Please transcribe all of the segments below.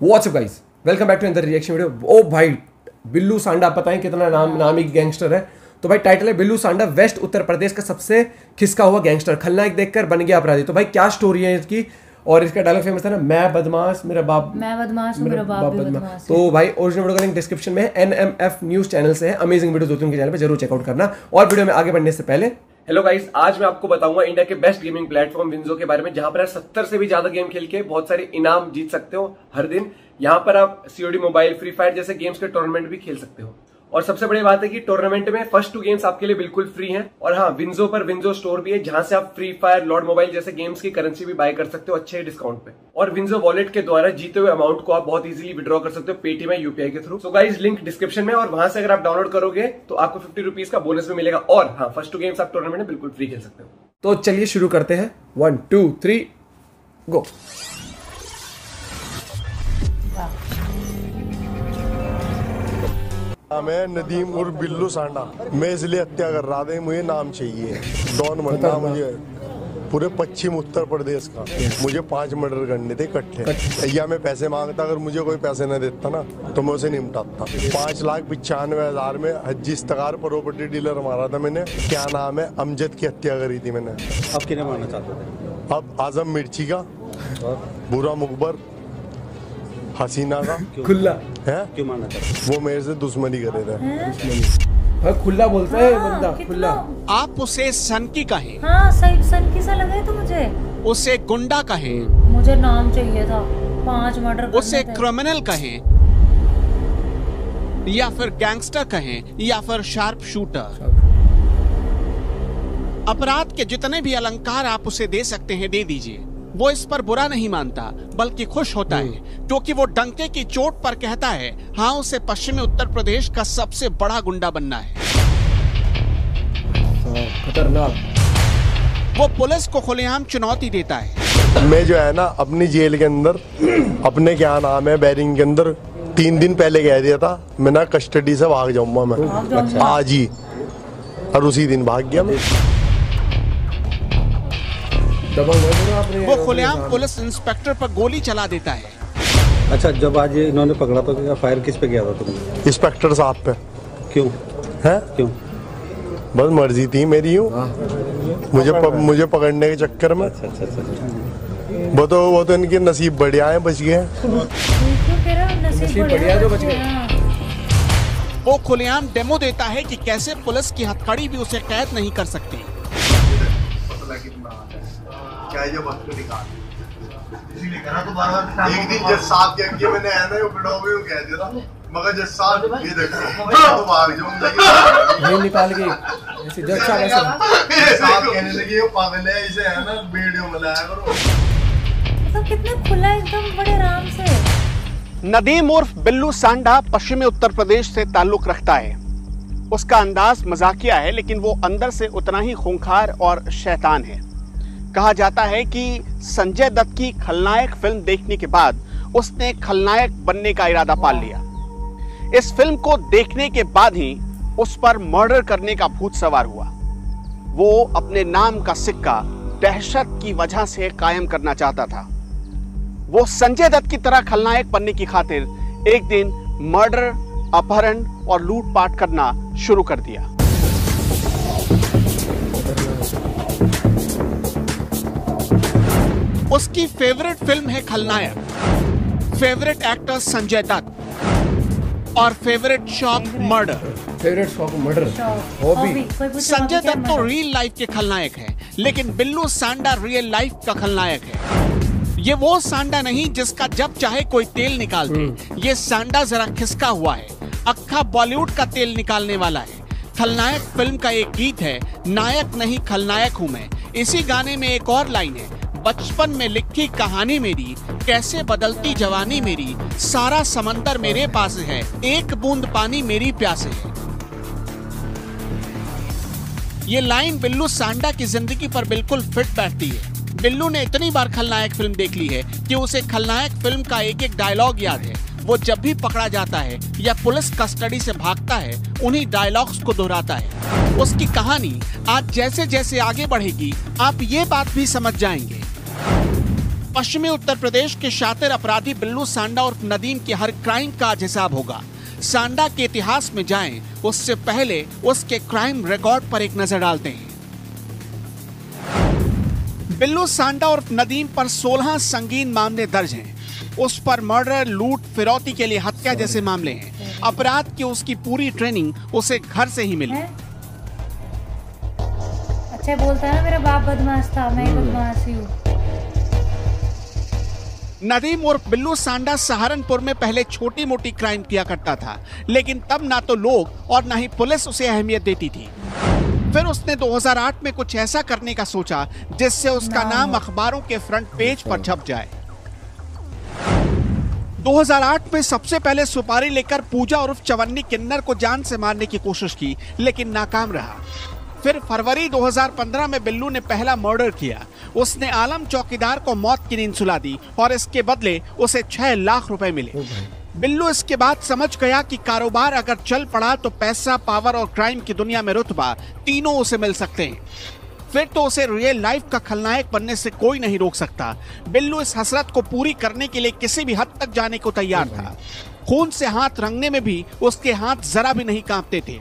WhatsApp guys, welcome back to another reaction video. ओ भाई, बिल्लू सांडा, पता है कितना नामी गैंगस्टर है। तो भाई टाइटल है बिल्लू सांडा वेस्ट उत्तर प्रदेश का सबसे खिसका हुआ गैंगस्टर, खलनायक देखकर बन गया अपराधी। तो भाई क्या स्टोरी है इसकी, और इसका डायलॉग फेमस है ना, मैं बदमाश मेरा बाप, मैं बदमाश मेरा बाप भी बदमाश। तो भाई ओरिजिनल वीडियो का लिंक डिस्क्रिप्शन में है, NMF न्यूज चैनल से है। अमेजिंग वीडियो होती है उनके चैनल पे, जरूर चेकआउट करना। और वीडियो में आगे बढ़ने से पहले, हेलो गाइस, आज मैं आपको बताऊंगा इंडिया के बेस्ट गेमिंग प्लेटफॉर्म विंजो के बारे में, जहां पर आप 70 से भी ज्यादा गेम खेल के बहुत सारे इनाम जीत सकते हो हर दिन। यहाँ पर आप COD मोबाइल, फ्री फायर जैसे गेम्स के टूर्नामेंट भी खेल सकते हो। और सबसे बड़ी बात है कि टूर्नामेंट में फर्स्ट 2 गेम्स आपके लिए बिल्कुल फ्री हैं। और हाँ, विंजो पर विंजो स्टोर भी है, जहां से आप फ्री फायर, लॉर्ड मोबाइल जैसे गेम्स की करेंसी भी बाय कर सकते हो अच्छे डिस्काउंट पे। और विंजो वॉलेट के द्वारा जीते हुए अमाउंट को आप बहुत इजीली विड्रॉ कर सकते हो पेटीएम या UPI के through. So guys, link description में, और वहां से अगर आप डाउनलोड करोगे तो आपको 50 रुपीज का बोनस भी मिलेगा। और हाँ, फर्स्ट 2 गेम्स आप टूर्नामेंट में बिल्कुल फ्री खेल सकते हो। तो चलिए शुरू करते हैं। 1 2 3 गो। मैं नदीम और बिल्लू सांडा, मैं इसलिए हत्या कर रहा था, मुझे नाम चाहिए। डॉन बनना मुझे पूरे पश्चिम उत्तर प्रदेश का। मुझे 5 मर्डर करने थे इकट्ठे। या मैं पैसे मांगता, अगर मुझे कोई पैसे न देता ना तो मैं उसे निपटाता। 5,95,000 में हज्जी इस्तकार प्रॉपर्टी डीलर मारा था मैंने। क्या नाम है, अमजद की हत्या करी थी मैंने। अब किन्हें मारना चाहते थे? अब आजम मिर्ची का, बुरा मुकबर, हसीना का खुला है। क्यों मारना चाहते? वो मेरे से दुश्मनी कर रहे थे। खुला बोलता है बंदा, खुला। आप उसे सनकी कहें, हाँ सही, सनकी सा लगे तो मुझे। उसे गुंडा कहें, मुझे नाम चाहिए था, 5 मर्डर उसे क्रिमिनल कहें, या फिर गैंगस्टर कहें, या फिर शार्प शूटर। अपराध के जितने भी अलंकार आप उसे दे सकते हैं दे दीजिए। वो इस पर बुरा नहीं मानता, बल्कि खुश होता है, क्योंकि वो डंके की चोट पर कहता है हाँ, उसे पश्चिमी उत्तर प्रदेश का सबसे बड़ा गुंडा बनना है। खतरनाक। वो पुलिस को खुलेआम चुनौती देता है। मैं जो है ना, अपनी जेल के अंदर, अपने क्या नाम है, बैरिंग के अंदर 3 दिन पहले कह दिया था मैं ना कस्टडी से भाग जाऊंगा मैं आज ही, और उसी दिन भाग गया मैं। वो खुलेआम पुलिस इंस्पेक्टर पर गोली चला देता है। अच्छा, जब आज इन्होंने पकड़ा तो क्या फायर किस पे किया था तुमने? इंस्पेक्टर साहब पे। क्यों है? क्यों? बस मर्जी थी मेरी, यूँ मुझे पकड़ने के चक्कर में। अच्छा। वो तो इनके नसीब बढ़िया है, बच गए। नसीब बढ़िया जो बच गए। वो खुलेआम डेमो देता है कि कैसे पुलिस की हथकड़ी भी उसे कैद नहीं कर सकती। क्या जो वक्त निकाल, इसीलिए कहा तो बार-बार। एक दिन जज साहब के आगे मैंने है ना, वो बिड़ो में कह दिया था, मगर जज साहब ये देखो तो भाग जाऊंगा ये निकाल के। ऐसे जज साहब कहने लगे ये पागल है, इसे है ना वीडियो में लाया करो। तो कितने खुला, एकदम बड़े आराम से। नदीम उर्फ बिल्लू सांडा पश्चिमी उत्तर प्रदेश से ताल्लुक रखता है। उसका अंदाज मजाकिया है, लेकिन वो अंदर से उतना ही खूंखार और शैतान है। कहा जाता है कि संजय दत्त की खलनायक फिल्म देखने के बाद उसने खलनायक बनने का इरादा पाल लिया। इस फिल्म को देखने के बाद ही उस पर मर्डर करने का भूत सवार हुआ। वो अपने नाम का सिक्का दहशत की वजह से कायम करना चाहता था। वो संजय दत्त की तरह खलनायक बनने की खातिर एक दिन मर्डर, अपहरण और लूटपाट करना शुरू कर दिया। उसकी फेवरेट फिल्म है खलनायक, फेवरेट एक्टर संजय दत्त, और फेवरेट शौक मर्डर। फेवरेट शौक मर्डर, हॉबी। संजय दत्त तो रियल लाइफ के खलनायक है, लेकिन बिल्लू सांडा रियल लाइफ का खलनायक है। ये वो सांडा नहीं जिसका जब चाहे कोई तेल निकाल दे। ये सांडा जरा खिसका हुआ है, अक्खा बॉलीवुड का तेल निकालने वाला है। खलनायक फिल्म का एक गीत है, नायक नहीं खलनायक हूँ मैं। इसी गाने में एक और लाइन है, बचपन में लिखी कहानी मेरी, कैसे बदलती जवानी मेरी, सारा समंदर मेरे पास है, एक बूंद पानी मेरी प्यासे है। ये लाइन बिल्लू सांडा की जिंदगी पर बिल्कुल फिट बैठती है। बिल्लू ने इतनी बार खलनायक फिल्म देख ली है कि उसे खलनायक फिल्म का एक एक डायलॉग याद है। वो जब भी पकड़ा जाता है या पुलिस कस्टडी से भागता है, उन्हीं डायलॉग्स को दोहराता है। उसकी कहानी आज जैसे जैसे आगे बढ़ेगी, आप ये बात भी समझ जाएंगे। पश्चिमी उत्तर प्रदेश के शातिर अपराधी बिल्लू सांडा और नदीम के हर क्राइम का आज हिसाब होगा। सांडा के इतिहास में जाएं, उससे पहले उसके क्राइम रिकॉर्ड पर एक नजर डालते हैं। बिल्लू सांडा और नदीम पर 16 संगीन मामले दर्ज हैं। उस पर मर्डर, लूट, फिरौती के लिए हत्या जैसे मामले हैं। अपराध की उसकी पूरी ट्रेनिंग उसे घर से ही मिली। अच्छा बोलता है ना, मेरा बाप बदमाश था, मैं बदमाश ही हूँ। नदीम और बिल्लू सांडा सहारनपुर में पहले छोटी मोटी क्राइम किया करता था, लेकिन तब ना तो लोग और ना ही पुलिस उसे अहमियत देती थी। फिर उसने 2008 में कुछ ऐसा करने का सोचा जिससे उसका नाम अखबारों के फ्रंट पेज पर छप जाए। 2008 में सबसे पहले सुपारी लेकर पूजा उर्फ चवन्नी किन्नर को जान से मारने की कोशिश की, लेकिन नाकाम रहा। फिर फरवरी 2015 में बिल्लू ने पहला मर्डर किया। उसने आलम चौकीदार को मौत की नींद सुला दी और इसके बदले उसे 6 लाख रुपए मिले। बिल्लू इसके बाद समझ गया कि कारोबार अगर चल पड़ा तो पैसा, पावर और क्राइम की दुनिया में रुतबा तीनों उसे मिल सकते हैं। फिर तो उसे रियल लाइफ का खलनायक बनने से कोई नहीं रोक सकता। बिल्लू इस हसरत को पूरी करने के लिए किसी भी हद तक जाने को तैयार था। खून से हाथ रंगने में भी उसके हाथ जरा भी नहीं कांपते थे।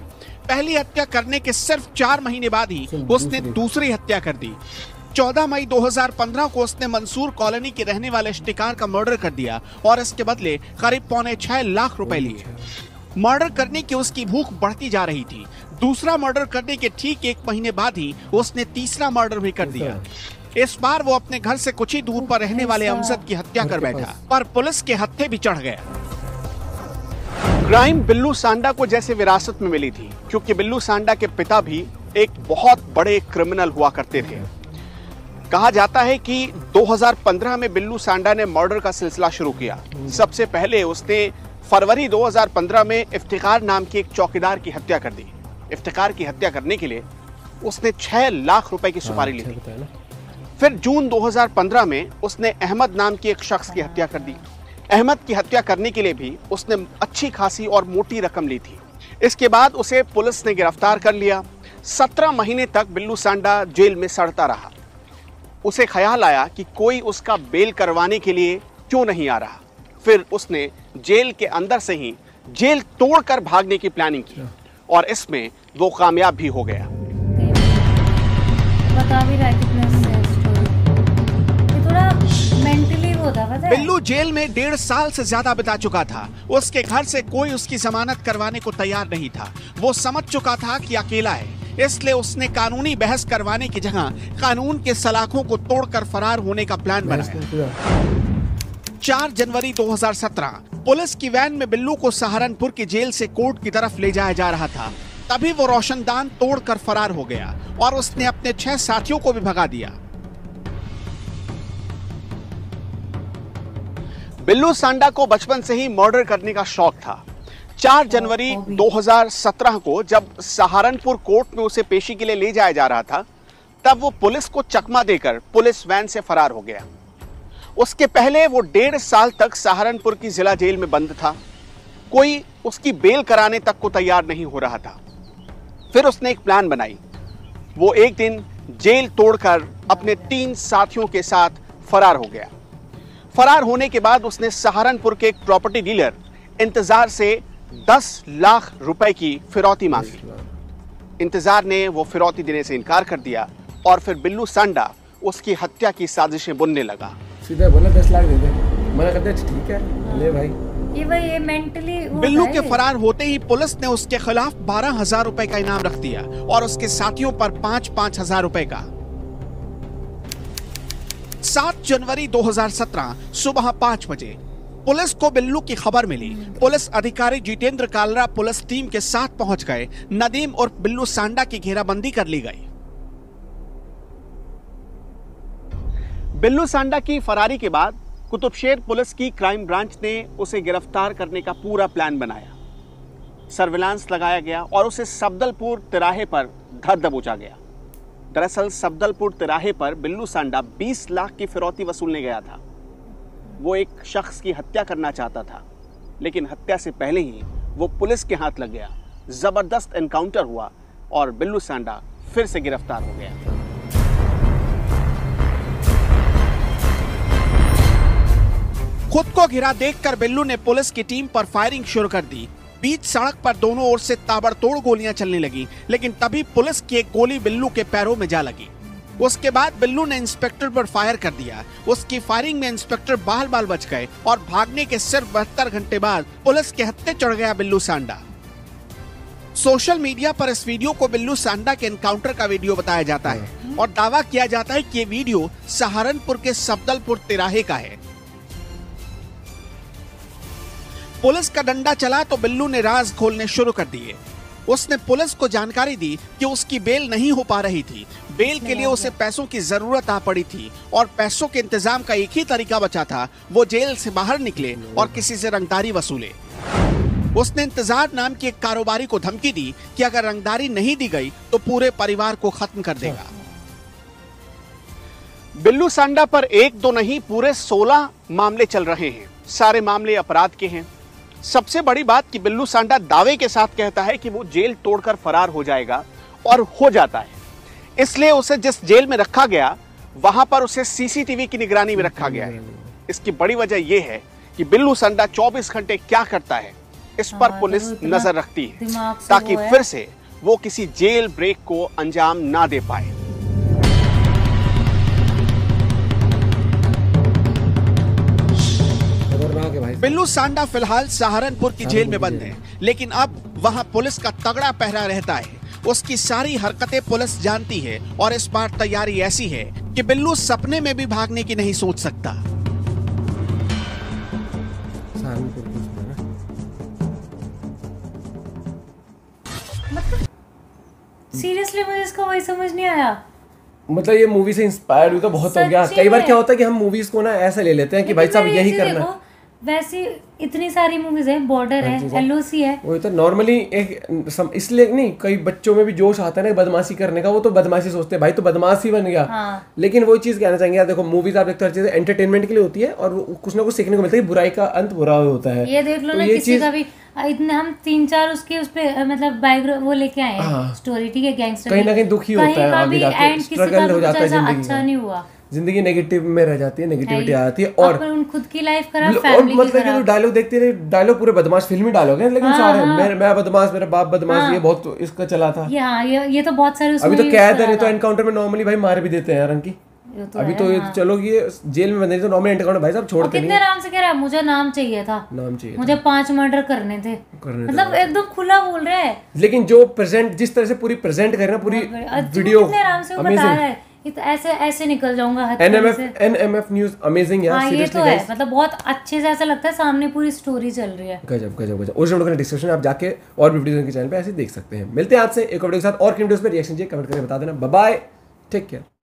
पहली हत्या करने के सिर्फ 4 महीने बाद ही उसने दूसरी हत्या कर दी। 14 मई 2015 को उसने मंसूर कॉलोनी के रहने वाले इश्तिकार का मर्डर कर दिया और इसके बदले करीब 6.25 लाख रुपए लिए। मर्डर करने की उसकी भूख बढ़ती जा रही थी। दूसरा मर्डर करने के ठीक 1 महीने बाद ही उसने तीसरा मर्डर भी कर दिया। इस बार वो अपने घर से कुछ ही दूर पर रहने वाले अमजद की हत्या कर बैठा, पर पुलिस के हत्थे भी चढ़ गया। क्राइम बिल्लू सांडा को जैसे विरासत में मिली थी, क्योंकि बिल्लू सांडा के पिता भी एक बहुत बड़े क्रिमिनल हुआ करते थे। कहा जाता है कि 2015 में बिल्लू सांडा ने मर्डर का सिलसिला शुरू किया। सबसे पहले उसने फरवरी 2015 में इफ्तिकार नाम के एक चौकीदार की हत्या कर दी। इफ्तिकार की हत्या करने के लिए उसने 6 लाख रुपए की सुपारी ली थी। फिर जून 2015 में उसने अहमद नाम के एक शख्स की हत्या कर दी। अहमद की हत्या करने के लिए भी उसने अच्छी खासी और मोटी रकम ली थी। इसके बाद उसे पुलिस ने गिरफ्तार कर लिया। 17 महीने तक बिल्लू सांडा जेल में सड़ता रहा। उसे ख्याल आया कि कोई उसका बेल करवाने के लिए क्यों नहीं आ रहा। फिर उसने जेल के अंदर से ही जेल तोड़कर भागने की प्लानिंग की और इसमें वो कामयाब भी हो गया। बता भी रहा है कितना ये थोड़ा मेंटली वो था, पता है? बिल्लू जेल में 1.5 साल से ज्यादा बिता चुका था। उसके घर से कोई उसकी जमानत करवाने को तैयार नहीं था। वो समझ चुका था कि अकेला है, इसलिए उसने कानूनी बहस करवाने की जगह कानून के सलाखों को तोड़कर फरार होने का प्लान बनाया। 4 जनवरी 2017 पुलिस की वैन में बिल्लू को सहारनपुर की जेल से कोर्ट की तरफ ले जाया जा रहा था। तभी वो रोशनदान तोड़कर फरार हो गया और उसने अपने 6 साथियों को भी भगा दिया। बिल्लू सांडा को बचपन से ही मर्डर करने का शौक था। 4 जनवरी 2017 को जब सहारनपुर कोर्ट में उसे पेशी के लिए ले जाया जा रहा था, तब वो पुलिस को चकमा देकर पुलिस वैन से फरार हो गया। उसके पहले वो 1.5 साल तक सहारनपुर की जिला जेल में बंद था। कोई उसकी बेल कराने तक को तैयार नहीं हो रहा था। फिर उसने एक प्लान बनाई। वो एक दिन जेल तोड़कर अपने 3 साथियों के साथ फरार हो गया। फरार होने के बाद उसने सहारनपुर के एक प्रॉपर्टी डीलर इंतजार से 10 लाख रुपए की फिरौती मांगी। इंतजार ने वो फिरौती देने से इनकार कर दिया और फिर बिल्लू सांडा उसकी हत्या की साजिशें बुनने लगा। सीधा बोला 10 लाख दे दे, मना करते ठीक है ले भाई। ये मेंटली बिल्लू के फरार होते ही पुलिस ने उसके खिलाफ 12,000 रुपए का इनाम रख दिया और उसके साथियों पर 5,000 रुपए का। 7 जनवरी 2017 सुबह 5 बजे पुलिस को बिल्लू की खबर मिली। पुलिस अधिकारी जितेंद्र कालरा पुलिस टीम के साथ पहुंच गए। नदीम और बिल्लू सांडा की घेराबंदी कर ली गई। बिल्लू सांडा की फरारी के बाद कुतुबशेर पुलिस की क्राइम ब्रांच ने उसे गिरफ्तार करने का पूरा प्लान बनाया। सर्विलांस लगाया गया और उसे सफदलपुर तिराहे पर धर दबोचा गया। दरअसल सफदलपुर तिराहे पर बिल्लू सांडा 20 लाख की फिरौती वसूलने गया था। वो एक शख्स की हत्या करना चाहता था, लेकिन हत्या से पहले ही वो पुलिस के हाथ लग गया। जबरदस्त एनकाउंटर हुआ और बिल्लू सांडा फिर से गिरफ्तार हो गया। खुद को घिरा देखकर बिल्लू ने पुलिस की टीम पर फायरिंग शुरू कर दी। बीच सड़क पर दोनों ओर से ताबड़तोड़ गोलियां चलने लगी, लेकिन तभी पुलिस की एक गोली बिल्लू के पैरों में जा लगी। उसके बाद बिल्लू ने इंस्पेक्टर पर फायर कर दिया। उसकी फायरिंग में इंस्पेक्टर बाल बाल बच गए और भागने के सिर्फ 72 घंटे बाद पुलिस के हत्थे चढ़ गया बिल्लू सांडा। सोशल मीडिया पर इस वीडियो को बिल्लू सांडा के एनकाउंटर का वीडियो बताया जाता है और दावा किया जाता है कि ये वीडियो सहारनपुर के सफदलपुर तिराहे का है। पुलिस का डंडा चला तो बिल्लू ने राज खोलने शुरू कर दिए। उसने पुलिस को जानकारी दी कि उसकी बेल नहीं हो पा रही थी। बेल के लिए उसे पैसों की जरूरत आ पड़ी थी और पैसों के इंतजाम का एक ही तरीका बचा था, वो जेल से बाहर निकले और किसी से रंगदारी वसूले। उसने इंतजार नाम के एक कारोबारी को धमकी दी कि अगर रंगदारी नहीं दी गई तो पूरे परिवार को खत्म कर देगा। बिल्लू सांडा पर एक दो नहीं पूरे 16 मामले चल रहे हैं। सारे मामले अपराध के हैं। सबसे बड़ी बात कि बिल्लू सांडा दावे के साथ कहता है कि वो जेल तोड़कर फरार हो जाएगा और हो जाता है। इसलिए उसे जिस जेल में रखा गया वहां पर उसे सीसीटीवी की निगरानी में रखा गया है। इसकी बड़ी वजह यह है कि बिल्लू सांडा 24 घंटे क्या करता है इस पर पुलिस नजर रखती है, ताकि फिर से वो किसी जेल ब्रेक को अंजाम ना दे पाए। बिल्लू सांडा फिलहाल सहारनपुर की जेल में बंद है, लेकिन अब वहां पुलिस का तगड़ा पहरा रहता है। उसकी सारी हरकतें पुलिस जानती है और इस बार तैयारी ऐसी है कि बिल्लू सपने में भी भागने की नहीं सोच सकता। सीरियसली मुझे इसका वही समझ नहीं आया। मतलब ये मूवी से इंस्पायर्ड हुई तो बहुत हो गया। कई बार क्या होता है कि हम मूवीज को ना ऐसे ले लेते हैं कि भाई साहब यही करना है। वैसे इतनी सारी मूवीज है, बॉर्डर है, एलओसी है, वो तो नॉर्मली एक इसलिए नहीं, कई बच्चों में भी जोश आता है ना बदमाशी करने का, वो तो बदमाशी सोचते हैं भाई तो बदमाशी बन गया। हाँ। लेकिन वो चीज कहना चाहेंगे यार, देखो मूवीज आप देखते हो हर चीज एंटरटेनमेंट के लिए होती है और कुछ ना कुछ सीखने को मिलता है। बुराई का अंत बुरा होता है। ये देख लो ना, किसी का भी इतने हम 3-4 उसके उस पे मतलब बायोग्राफी वो लेके आए हैं स्टोरी, ठीक है, गैंगस्टर कहीं ना कहीं दुखी होता है, आगे जाके स्ट्रगल हो जाता है, जिंदगी अच्छा नहीं हुआ, जिंदगी नेगेटिव में रह जाती है, नेगेटिविटी आ जाती है। और खुद की लाइफ खराब, फैमिली की मतलब कि डायलॉग देखते रहे, डायलॉग पूरे बदमाश फिल्मी डायलॉग है, लेकिन सारे मैं बदमाश, मेरा बाप बदमाश, ये बहुत इसका चला था। ये तो बहुत सारे अभी तो कैद है, तो एनकाउंटर में नॉर्मली भाई मार भी देते हैं यार अंकी। अभी तो ये चलो ये जेल में बंदे तो नॉर्मल एनकाउंटर भाई साहब छोड़ते नहीं। कितने आराम से कह रहा है, मुझे नाम चाहिए था, नाम चाहिए, मुझे 5 मर्डर करने थे, मतलब एकदम खुला बोल रहे हैं। लेकिन जो प्रेजेंट जिस तरह से पूरी प्रेजेंट कर रहे हैं पूरी वीडियो आराम से बता रहा है, ये तो ऐसे निकल जाऊंगा। NMF न्यूज़ अमेजिंग यार, सीरियसली ये तो है, मतलब बहुत अच्छे से ऐसा लगता है सामने पूरी स्टोरी चल रही है। गजब गजब गजब। उस वीडियो का डिस्क्रिप्शन आप जाके और भी वीडियो के चैनल पे ऐसे देख सकते हैं। मिलते हैं आपसे एक वीडियो के साथ और वीडियोस पे, रिएक्शन चाहिए कमेंट करके बता देना। Bye bye, take care.